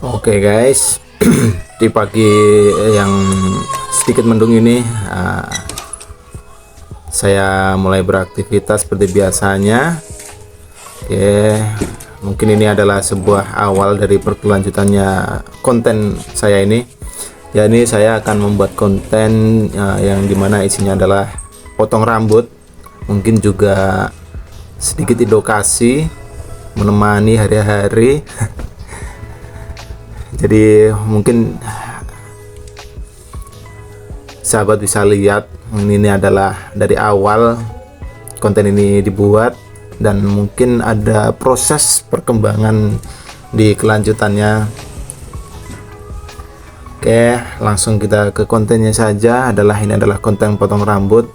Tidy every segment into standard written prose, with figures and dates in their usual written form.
Oke guys, di pagi yang sedikit mendung ini, saya mulai beraktivitas seperti biasanya. Oke, mungkin ini adalah sebuah awal dari berkelanjutannya konten saya ini. Ya, ini saya akan membuat konten yang dimana isinya adalah potong rambut, mungkin juga sedikit edukasi, menemani hari-hari. Jadi mungkin sahabat bisa lihat ini adalah dari awal konten ini dibuat, dan mungkin ada proses perkembangan di kelanjutannya. Oke, langsung kita ke kontennya saja. Ini adalah konten potong rambut.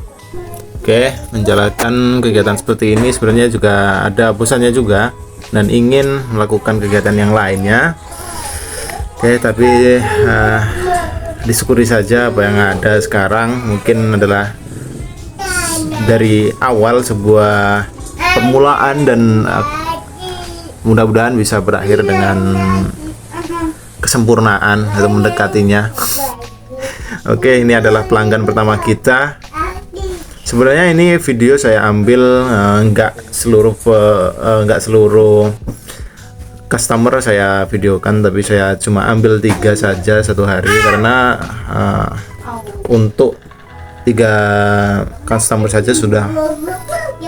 Oke, menjalankan kegiatan seperti ini sebenarnya juga ada bosannya juga, dan ingin melakukan kegiatan yang lainnya. Oke, tapi disyukuri saja apa yang ada sekarang. Mungkin adalah dari awal sebuah permulaan, dan mudah-mudahan bisa berakhir dengan kesempurnaan atau mendekatinya. Oke, ini adalah pelanggan pertama kita. Sebenarnya ini video saya ambil nggak seluruh customer saya videokan, tapi saya cuma ambil 3 saja satu hari, karena untuk 3 customer saja sudah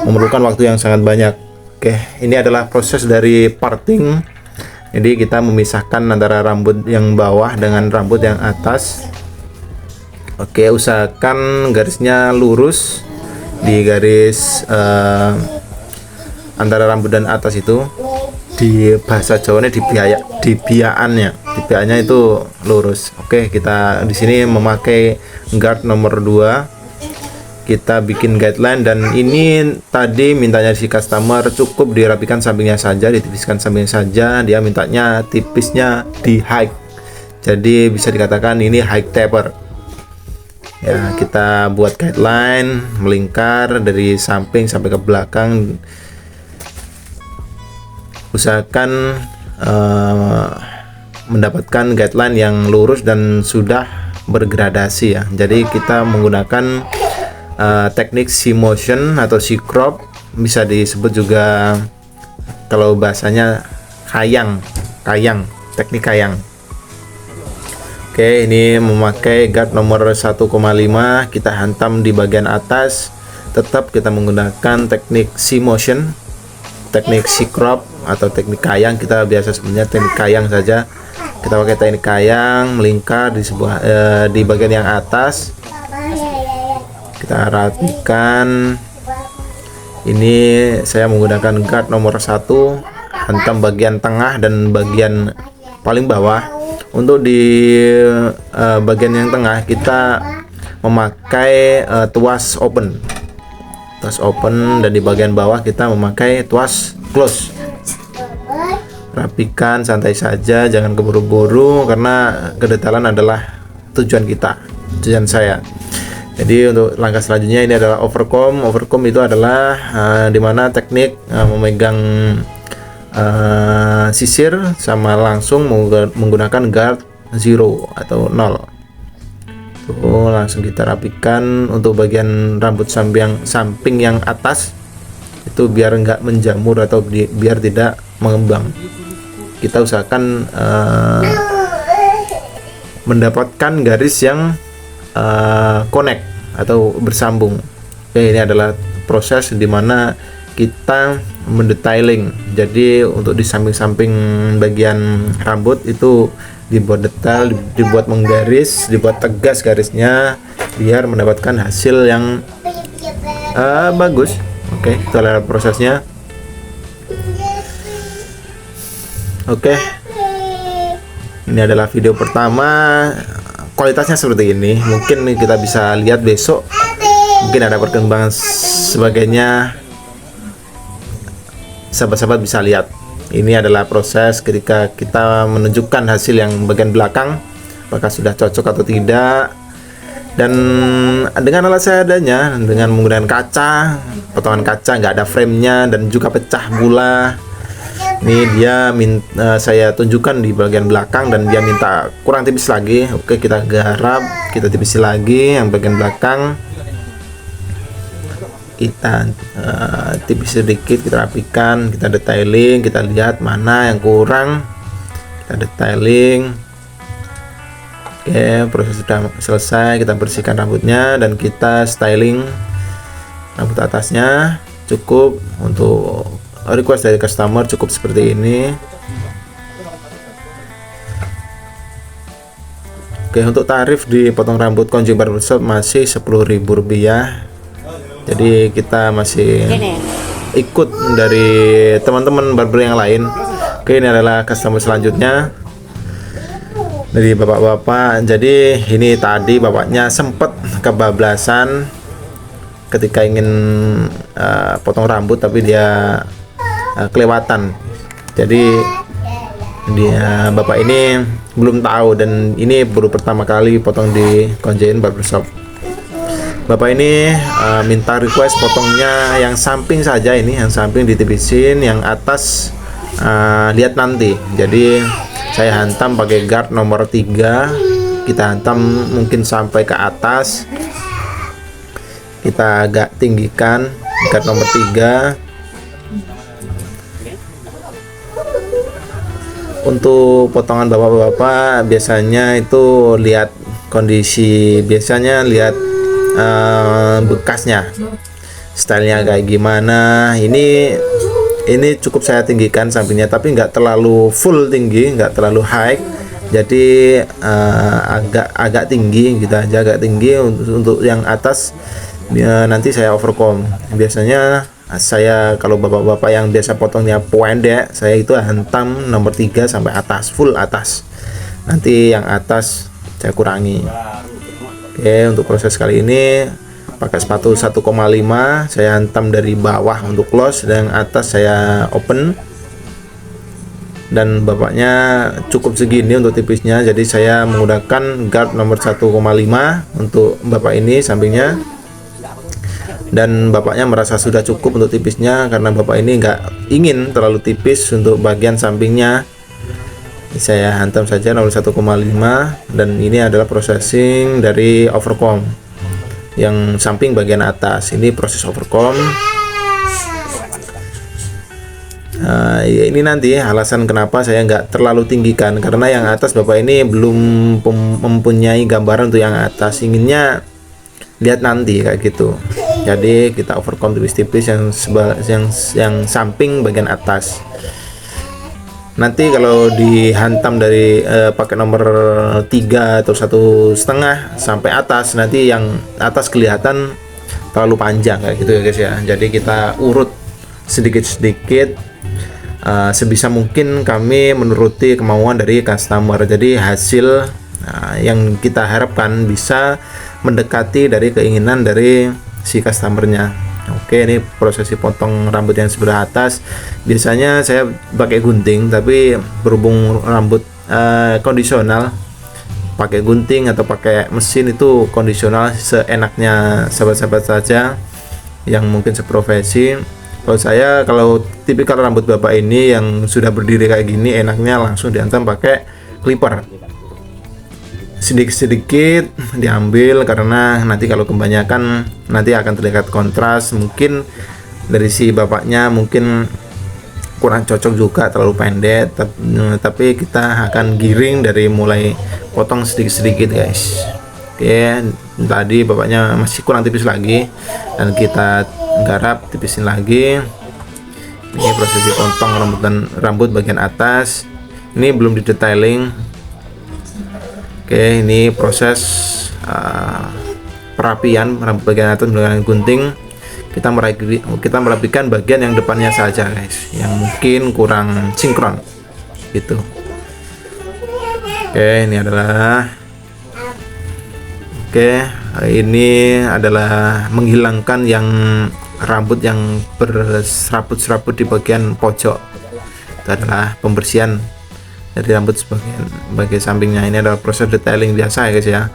memerlukan waktu yang sangat banyak. Oke, ini adalah proses dari parting. Jadi kita memisahkan antara rambut yang bawah dengan rambut yang atas. Oke, usahakan garisnya lurus di garis antara rambut dan atas itu. Di bahasa Jawanya dibiaannya itu lurus. Oke, kita di sini memakai guard nomor 2. Kita bikin guideline, dan ini tadi mintanya si customer cukup dirapikan sampingnya saja, ditipiskan sampingnya saja. Dia mintanya tipisnya di high, jadi bisa dikatakan ini high taper. Ya, kita buat guideline melingkar dari samping sampai ke belakang. Usahakan mendapatkan guideline yang lurus dan sudah bergradasi ya. Jadi kita menggunakan teknik C-motion atau C-crop, bisa disebut juga kalau bahasanya kayang, teknik kayang. Oke, ini memakai guard nomor 1,5, kita hantam di bagian atas. Tetap kita menggunakan teknik C-motion, teknik C-crop atau teknik kayang. Kita biasa sebenarnya teknik kayang saja. Kita pakai teknik kayang, melingkar di bagian yang atas. Kita rapikan. Ini saya menggunakan guard nomor 1, hantam bagian tengah dan bagian paling bawah. Untuk di bagian yang tengah kita memakai tuas open, dan di bagian bawah kita memakai tuas close. Rapikan santai saja, jangan keburu-buru, karena kedetailan adalah tujuan saya. Jadi untuk langkah selanjutnya ini adalah overcomb. Overcomb itu adalah dimana teknik memegang sisir sama langsung menggunakan guard 0 atau 0. Tuh, langsung kita rapikan. Untuk bagian rambut samping yang atas itu biar nggak menjamur atau biar tidak mengembang, kita usahakan mendapatkan garis yang connect atau bersambung. Oke, ini adalah proses dimana kita mendetailing. Jadi untuk di samping-samping bagian rambut itu dibuat detail, dibuat menggaris, dibuat tegas garisnya biar mendapatkan hasil yang bagus. Oke, kita lihat prosesnya. Oke, ini adalah video pertama. Kualitasnya seperti ini. Mungkin kita bisa lihat besok, mungkin ada perkembangan sebagainya. Sahabat-sahabat bisa lihat. Ini adalah proses ketika kita menunjukkan hasil yang bagian belakang, apakah sudah cocok atau tidak. Dan dengan alat seadanya, dengan menggunakan kaca, potongan kaca nggak ada framenya, dan juga pecah bola. Ini dia saya tunjukkan di bagian belakang dan dia minta kurang tipis lagi. Oke, kita garap, kita tipisi lagi yang bagian belakang. Kita tipis sedikit, kita rapikan, kita detailing, kita lihat mana yang kurang, kita detailing. Oke, proses sudah selesai. Kita bersihkan rambutnya dan kita styling rambut atasnya. Cukup untuk request dari customer, cukup seperti ini. Oke, untuk tarif di potong rambut Konjing Barbershop masih Rp10.000. Jadi kita masih ikut dari teman-teman barber yang lain. Oke, ini adalah customer selanjutnya dari bapak-bapak. Jadi ini tadi bapaknya sempat kebablasan ketika ingin potong rambut, tapi dia kelewatan. Jadi dia bapak ini belum tahu dan ini baru pertama kali potong di Konjing Barbershop. Bapak ini minta request potongnya yang samping saja, ini yang samping ditipisin, yang atas lihat nanti. Jadi saya hantam pakai guard nomor 3. Kita hantam mungkin sampai ke atas. Kita agak tinggikan guard nomor 3. Untuk potongan bapak-bapak biasanya itu lihat kondisi, biasanya lihat bekasnya, stylenya kayak gimana. Ini cukup saya tinggikan sampingnya, tapi nggak terlalu full tinggi, nggak terlalu high. Jadi agak tinggi gitu aja, agak tinggi. Untuk yang atas nanti saya overcome. Biasanya saya kalau bapak-bapak yang biasa potongnya pendek, saya itu hantam nomor 3 sampai atas, full atas. Nanti yang atas saya kurangi. Oke, untuk proses kali ini pakai sepatu 1,5, saya hantam dari bawah untuk close dan atas saya open. Dan bapaknya cukup segini untuk tipisnya, jadi saya menggunakan guard nomor 1,5 untuk bapak ini sampingnya. Dan bapaknya merasa sudah cukup untuk tipisnya karena bapak ini nggak ingin terlalu tipis untuk bagian sampingnya. Saya hantam saja nomor 1,5 dan ini adalah processing dari overcomb yang samping bagian atas. Ini proses overcomb. Ya ini nanti alasan kenapa saya nggak terlalu tinggikan, karena yang atas bapak ini belum mempunyai gambaran untuk yang atas, inginnya lihat nanti kayak gitu. Jadi kita overcomb tipis-tipis yang samping bagian atas. Nanti kalau dihantam dari pakai nomor 3 atau 1,5 sampai atas, nanti yang atas kelihatan terlalu panjang kayak gitu ya guys ya. Jadi kita urut sedikit-sedikit, sebisa mungkin kami menuruti kemauan dari customer. Jadi hasil yang kita harapkan bisa mendekati dari keinginan dari si customernya. Oke, ini prosesi potong rambut yang sebelah atas. Biasanya saya pakai gunting, tapi berhubung rambut kondisional, pakai gunting atau pakai mesin itu kondisional seenaknya sahabat-sahabat saja yang mungkin seprofesi. Kalau tipikal rambut bapak ini yang sudah berdiri kayak gini, enaknya langsung dihantam pakai clipper. Sedikit-sedikit diambil, karena nanti kalau kebanyakan nanti akan terlihat kontras. Mungkin dari si bapaknya mungkin kurang cocok juga, terlalu pendek, tapi kita akan giring dari mulai potong sedikit-sedikit guys. Oke, tadi bapaknya masih kurang tipis lagi dan kita garap, tipisin lagi. Ini prosesi potong rambut bagian atas. Ini belum didetailing. Oke, ini proses perapian rambut bagian atas menggunakan gunting. Kita merapikan bagian yang depannya saja guys, yang mungkin kurang sinkron gitu. Oke, ini adalah menghilangkan yang rambut yang berserabut-serabut di bagian pojok. Itu adalah pembersihan dari rambut bagian sampingnya. Ini adalah proses detailing biasa ya guys ya.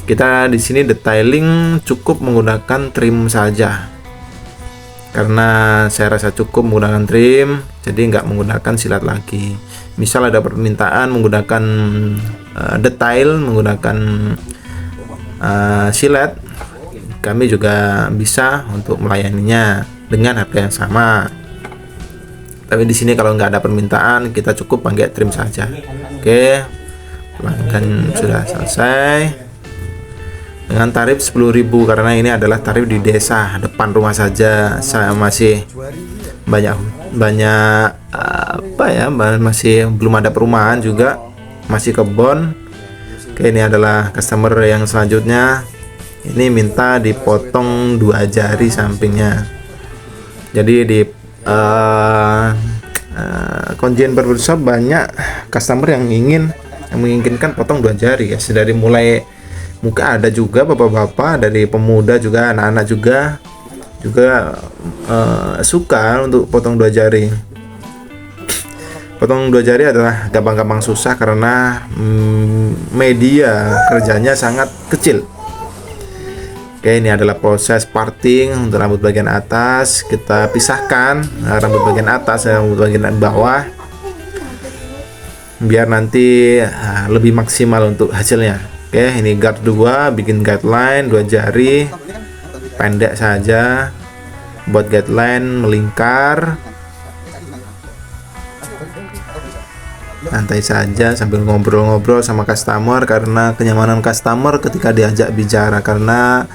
Kita di sini detailing cukup menggunakan trim saja. karena saya rasa cukup menggunakan trim, jadi nggak menggunakan silat lagi. Misal ada permintaan menggunakan detail, menggunakan silat, kami juga bisa untuk melayaninya dengan harga yang sama. Tapi di sini kalau nggak ada permintaan, kita cukup pakai trim saja. Oke, pelanggan sudah selesai dengan tarif 10.000 karena ini adalah tarif di desa depan rumah saja. Saya masih banyak masih belum ada perumahan juga, masih kebon. Oke, ini adalah customer yang selanjutnya. Ini minta dipotong 2 jari sampingnya. Jadi di Konjen Barbershop banyak customer yang menginginkan potong 2 jari, guys. Dari mulai muka ada juga bapak-bapak, dari pemuda juga, anak-anak juga suka untuk potong 2 jari. Potong 2 jari adalah gampang-gampang susah karena media kerjanya sangat kecil. Oke, ini adalah proses parting untuk rambut bagian atas. Kita pisahkan rambut bagian atas dan rambut bagian bawah biar nanti lebih maksimal untuk hasilnya. Oke, ini guard 2, bikin guideline 2 jari pendek saja. Buat guideline melingkar, santai saja sambil ngobrol-ngobrol sama customer, karena kenyamanan customer ketika diajak bicara, karena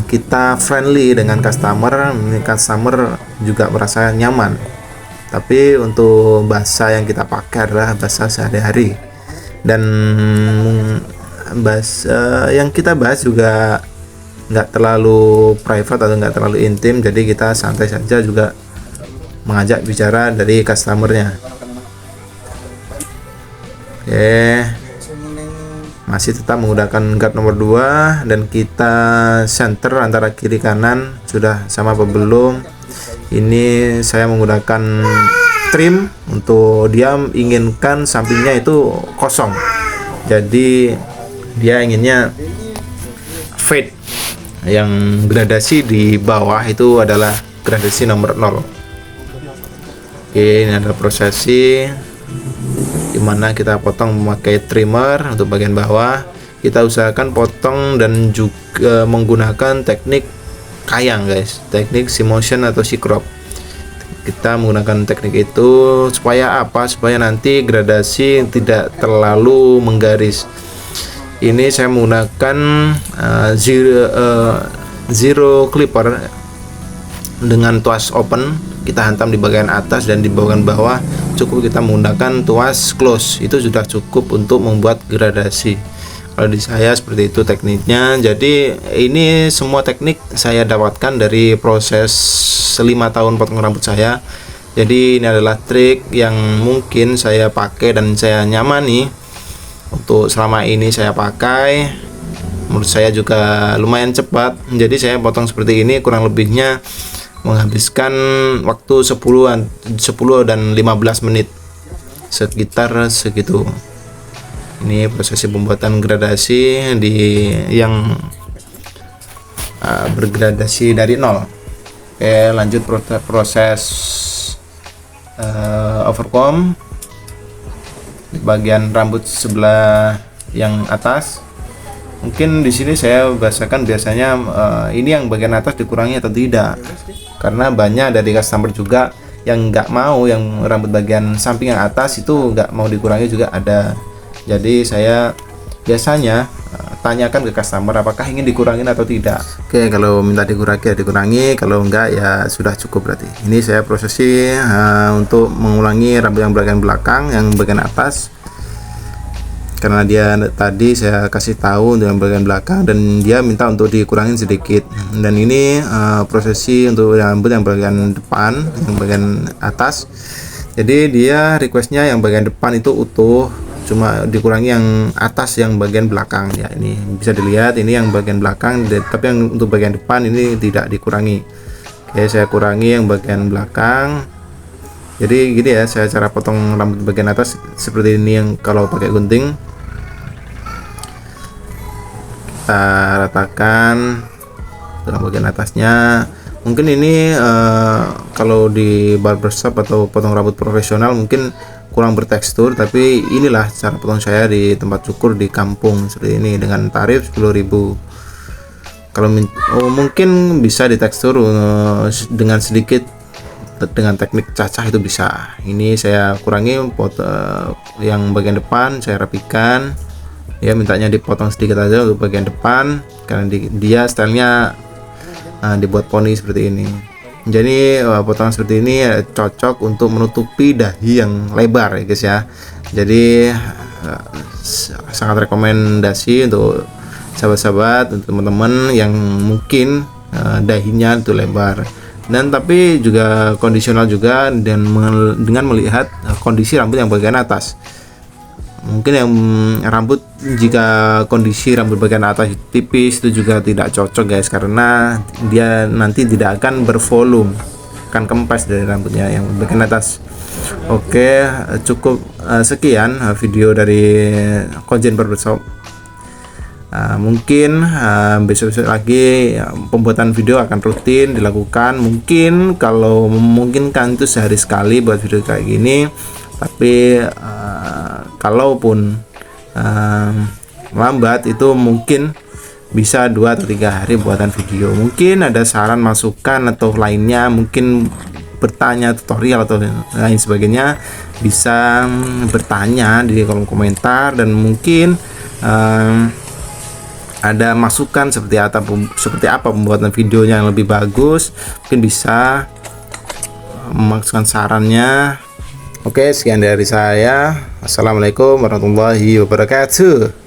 kita friendly dengan customer, customer juga merasa nyaman. Tapi untuk bahasa yang kita pakai adalah bahasa sehari-hari, dan bahasa yang kita bahas juga nggak terlalu private atau nggak terlalu intim, jadi kita santai saja juga mengajak bicara dari customernya. Oke, masih tetap menggunakan guard nomor 2 dan kita center antara kiri kanan. Sudah sama apa belum? Ini saya menggunakan trim untuk dia inginkan sampingnya itu kosong, jadi dia inginnya fade. Yang gradasi di bawah itu adalah gradasi nomor 0. Oke, ini adalah prosesi dimana kita potong memakai trimmer. Untuk bagian bawah kita usahakan potong dan juga menggunakan teknik kayang, guys, teknik C-motion atau C-crop. Kita menggunakan teknik itu supaya apa? Supaya nanti gradasi tidak terlalu menggaris. Ini saya menggunakan zero clipper dengan tuas open. Kita hantam di bagian atas dan di bagian bawah. Cukup kita menggunakan tuas close, itu sudah cukup untuk membuat gradasi. Kalau di saya seperti itu tekniknya. Jadi ini semua teknik saya dapatkan dari proses 5 tahun potong rambut saya. Jadi ini adalah trik yang mungkin saya pakai dan saya nyamani untuk selama ini saya pakai. Menurut saya juga lumayan cepat. Jadi saya potong seperti ini kurang lebihnya menghabiskan waktu 10 dan 15 menit, sekitar segitu. Ini prosesi pembuatan gradasi yang bergradasi dari 0. Oke, lanjut proses overcomb di bagian rambut sebelah yang atas. Mungkin di sini saya bahasakan biasanya ini yang bagian atas dikurangi atau tidak, karena banyak dari customer juga yang nggak mau yang rambut bagian samping yang atas itu nggak mau dikurangi juga ada. Jadi saya biasanya tanyakan ke customer apakah ingin dikurangin atau tidak. Oke, kalau minta dikurangi ya dikurangi, kalau enggak ya sudah cukup berarti. Ini saya prosesi untuk mengulangi rambut yang bagian belakang, yang bagian atas. Karena dia tadi saya kasih tahu dengan bagian belakang dan dia minta untuk dikurangin sedikit. Dan ini prosesi untuk rambut yang bagian depan, yang bagian atas. Jadi dia requestnya yang bagian depan itu utuh, cuma dikurangi yang atas, yang bagian belakang. Ya, ini bisa dilihat ini yang bagian belakang, tapi yang untuk bagian depan ini tidak dikurangi. Oke, saya kurangi yang bagian belakang. Jadi gini ya, saya cara potong rambut bagian atas seperti ini yang kalau pakai gunting. Kita ratakan untuk bagian atasnya. Mungkin ini kalau di barbershop atau potong rambut profesional mungkin kurang bertekstur, tapi inilah cara potong saya di tempat cukur di kampung seperti ini dengan tarif 10.000. Kalau mungkin bisa ditekstur dengan sedikit, dengan teknik cacah itu bisa. Ini saya kurangi yang bagian depan, saya rapikan ya, mintanya dipotong sedikit aja untuk bagian depan karena dia stylenya dibuat poni seperti ini. Jadi potongan seperti ini cocok untuk menutupi dahi yang lebar ya guys ya. Jadi sangat rekomendasi untuk sahabat-sahabat, untuk teman-teman yang mungkin dahinya itu lebar. Dan tapi juga kondisional juga, dan dengan melihat kondisi rambut yang bagian atas. Mungkin yang rambut, jika kondisi rambut bagian atas tipis itu juga tidak cocok guys, karena dia nanti tidak akan bervolume, akan kempes dari rambutnya yang bagian atas. Oke, cukup sekian video dari Konjen Barbershop. Mungkin besok-besok lagi pembuatan video akan rutin dilakukan. Mungkin kalau memungkinkan itu sehari sekali buat video kayak gini, tapi kalaupun lambat itu mungkin bisa 2 atau 3 hari buatan video. Mungkin ada saran, masukan atau lainnya, mungkin bertanya, tutorial atau lain sebagainya, bisa bertanya di kolom komentar. Dan mungkin ada masukan seperti apa pembuatan videonya yang lebih bagus, mungkin bisa memasukkan sarannya. Oke, sekian dari saya. Assalamualaikum warahmatullahi wabarakatuh.